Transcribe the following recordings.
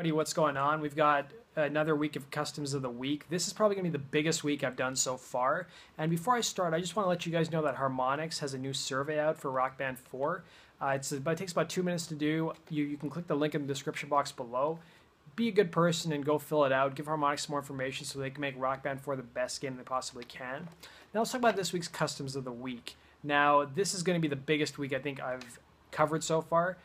Buddy, what's going on? We've got another week of Customs of the Week. This is probably going to be the biggest week I've done so far. And before I start, I just want to let you guys know that Harmonix has a new survey out for Rock Band 4. It takes about 2 minutes to do. You can click the link in the description box below. Be a good person and go fill it out. Give Harmonix some more information so they can make Rock Band 4 the best game they possibly can. Now let's talk about this week's Customs of the Week. Now this is going to be the biggest week I think I've covered so far.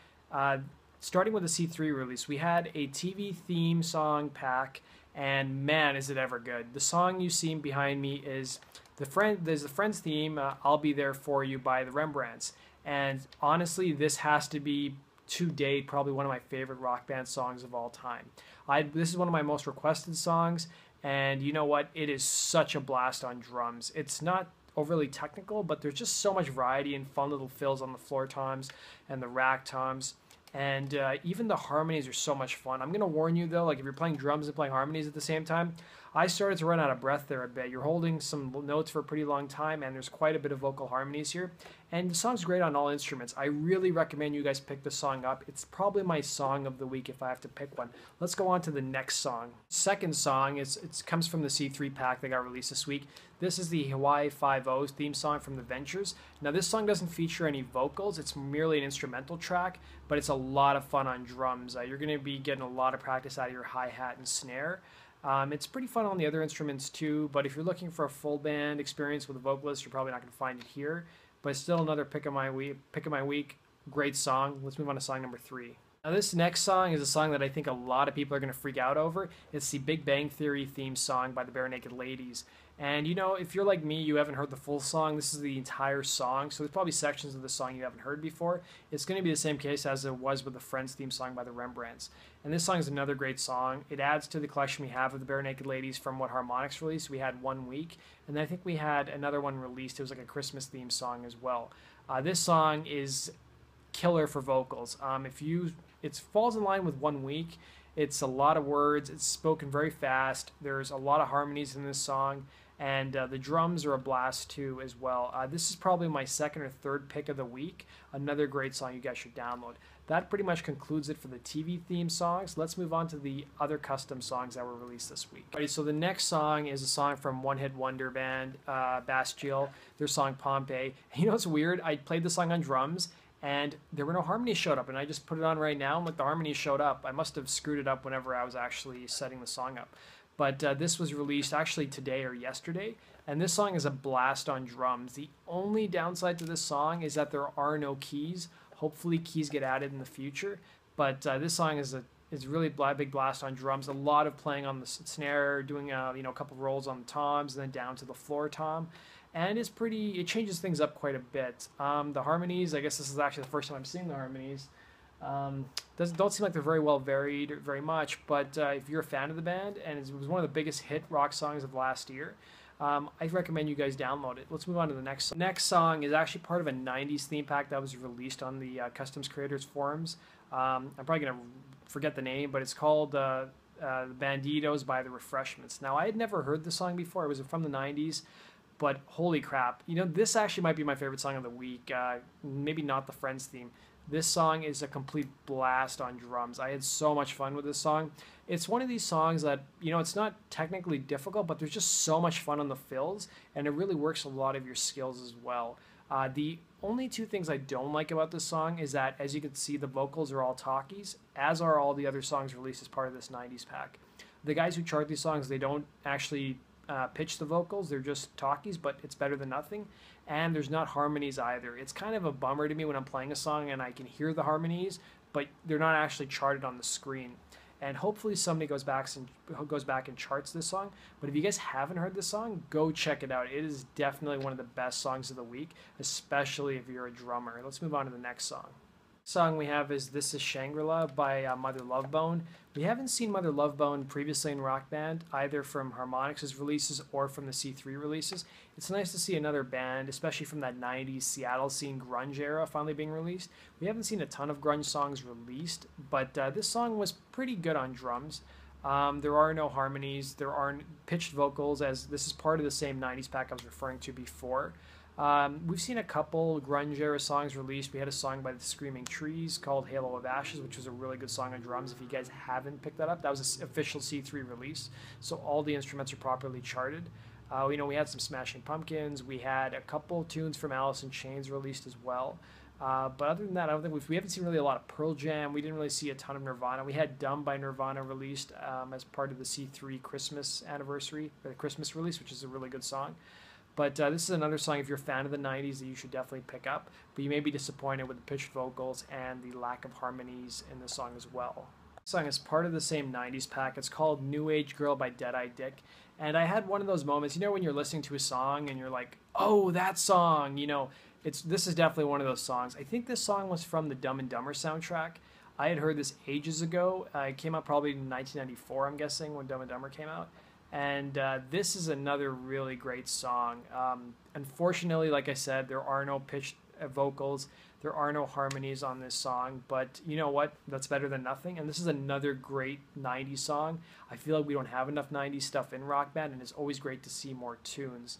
Starting with the C3 release, we had a TV theme song pack, and man, is it ever good. The song you see behind me is there's the Friends theme, I'll Be There For You by the Rembrants. And honestly, this has to be, to date, probably one of my favorite Rock Band songs of all time. This is one of my most requested songs, and you know what? It is such a blast on drums. It's not overly technical, but there's just so much variety and fun little fills on the floor toms and the rack toms. And even the harmonies are so much fun. I'm going to warn you though, like if you're playing drums and playing harmonies at the same time, I started to run out of breath there a bit. You're holding some notes for a pretty long time, and there's quite a bit of vocal harmonies here. And the song's great on all instruments. I really recommend you guys pick the song up. It's probably my song of the week if I have to pick one. Let's go on to the next song. Second song comes from the C3 pack that got released this week. This is the Hawaii 5-0 theme song from the Ventures. Now this song doesn't feature any vocals. It's merely an instrumental track, but it's a lot of fun on drums. You're going to be getting a lot of practice out of your hi-hat and snare. It's pretty fun on the other instruments too, but if you're looking for a full band experience with a vocalist, you're probably not going to find it here. But it's still another pick of my week. Great song. Let's move on to song number 3. Now this next song is a song that I think a lot of people are going to freak out over. It's the Big Bang Theory theme song by the Barenaked Ladies. And you know, if you're like me, you haven't heard the full song. This is the entire song, so there's probably sections of the song you haven't heard before. It's going to be the same case as it was with the Friends theme song by the Rembrants. And this song is another great song. It adds to the collection we have of the Barenaked Ladies from what Harmonix released. We had 1 week, and I think we had another one released. It was like a Christmas theme song as well. This song is killer for vocals. It falls in line with 1 week. It's a lot of words. It's spoken very fast. There's a lot of harmonies in this song, and the drums are a blast too as well. This is probably my second or third pick of the week. Another great song you guys should download. That pretty much concludes it for the TV theme songs. Let's move on to the other custom songs that were released this week. Alright, so the next song is a song from One Hit Wonder band Bastille. Their song Pompeii. You know what's weird? I played the song on drums, and there were no harmonies showed up, and I just put it on right now, and like the harmonies showed up. I must have screwed it up whenever I was actually setting the song up. But this was released actually today or yesterday, and this song is a blast on drums. The only downside to this song is that there are no keys. Hopefully keys get added in the future, but this song is really big blast on drums. A lot of playing on the snare, doing a couple rolls on the toms, and then down to the floor tom. And it changes things up quite a bit. The harmonies, I guess this is actually the first time I'm seeing the harmonies. Don't seem like they're very well varied very much, but if you're a fan of the band, and it was one of the biggest hit rock songs of last year, I recommend you guys download it. Let's move on to the next song. Next song is actually part of a 90s theme pack that was released on the Customs Creators forums. I'm probably going to forget the name, but it's called Banditos by the Refreshments. Now, I had never heard the song before. It was from the 90s. But holy crap, this actually might be my favorite song of the week. Maybe not the Friends theme. This song is a complete blast on drums. I had so much fun with this song. It's one of these songs that, it's not technically difficult, but there's just so much fun on the fills, and it really works a lot of your skills as well. The only 2 things I don't like about this song is that, as you can see, the vocals are all talkies, as are all the other songs released as part of this 90s pack. The guys who chart these songs, they don't actually pitch the vocals. They're just talkies, but it's better than nothing. And there's not harmonies either. It's kind of a bummer to me when I'm playing a song and I can hear the harmonies, but they're not actually charted on the screen. And hopefully somebody goes back and charts this song. But if you guys haven't heard this song, go check it out. It is definitely one of the best songs of the week, especially if you're a drummer. Let's move on to the next song. Song we have is This Is Shangrila by Mother Love Bone. We haven't seen Mother Love Bone previously in Rock Band, either from Harmonix's releases or from the C3 releases. It's nice to see another band, especially from that 90s Seattle scene grunge era, finally being released. We haven't seen a ton of grunge songs released, but this song was pretty good on drums. There are no harmonies, there aren't pitched vocals, as this is part of the same 90s pack I was referring to before. We've seen a couple grunge era songs released. We had a song by the Screaming Trees called Halo of Ashes, which was a really good song on drums. If you guys haven't picked that up, that was an official C3 release, so all the instruments are properly charted. We had some Smashing Pumpkins. We had a couple tunes from Alice in Chains released as well. But other than that, I don't think we haven't seen really a lot of Pearl Jam. We didn't really see a ton of Nirvana. We had Dumb by Nirvana released as part of the C3 Christmas anniversary, or the Christmas release, which is a really good song. But this is another song, if you're a fan of the 90s, that you should definitely pick up. But you may be disappointed with the pitched vocals and the lack of harmonies in the song as well. The song is part of the same 90s pack. It's called New Age Girl by Deadeye Dick. And I had one of those moments, when you're listening to a song and you're like, oh, that song, this is definitely one of those songs. I think this song was from the Dumb and Dumber soundtrack. I had heard this ages ago. It came out probably in 1994, I'm guessing, when Dumb and Dumber came out. And this is another really great song. Unfortunately, like I said, there are no pitched vocals. There are no harmonies on this song. But you know what? That's better than nothing. And this is another great 90s song. I feel like we don't have enough 90s stuff in Rock Band, and it's always great to see more tunes.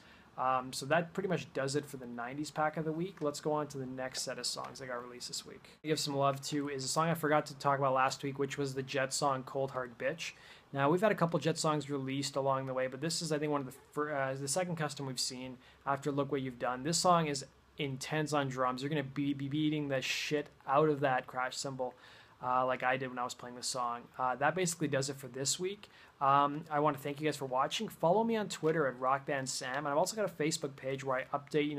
So that pretty much does it for the 90s pack of the week. Let's go on to the next set of songs that got released this week. Give some love to is a song I forgot to talk about last week, which was the Jet song Cold Hard Bitch. Now, we've had a couple Jet songs released along the way, but this is, I think, one of the second custom we've seen after Look What You've Done. This song is intense on drums. You're going to be beating the shit out of that crash cymbal like I did when I was playing the song. That basically does it for this week. I want to thank you guys for watching. Follow me on Twitter at Rock Band Sam, and I've also got a Facebook page where I update,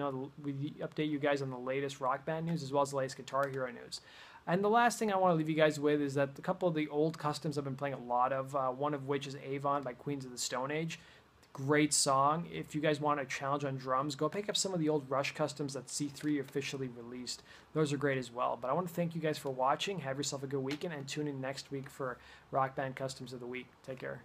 we update you guys on the latest Rock Band news as well as the latest Guitar Hero news. And the last thing I want to leave you guys with is that a couple of the old customs I've been playing a lot of, one of which is Avon by Queens of the Stone Age. Great song. If you guys want a challenge on drums, go pick up some of the old Rush customs that C3 officially released. Those are great as well. But I want to thank you guys for watching. Have yourself a good weekend, and tune in next week for Rock Band Customs of the Week. Take care.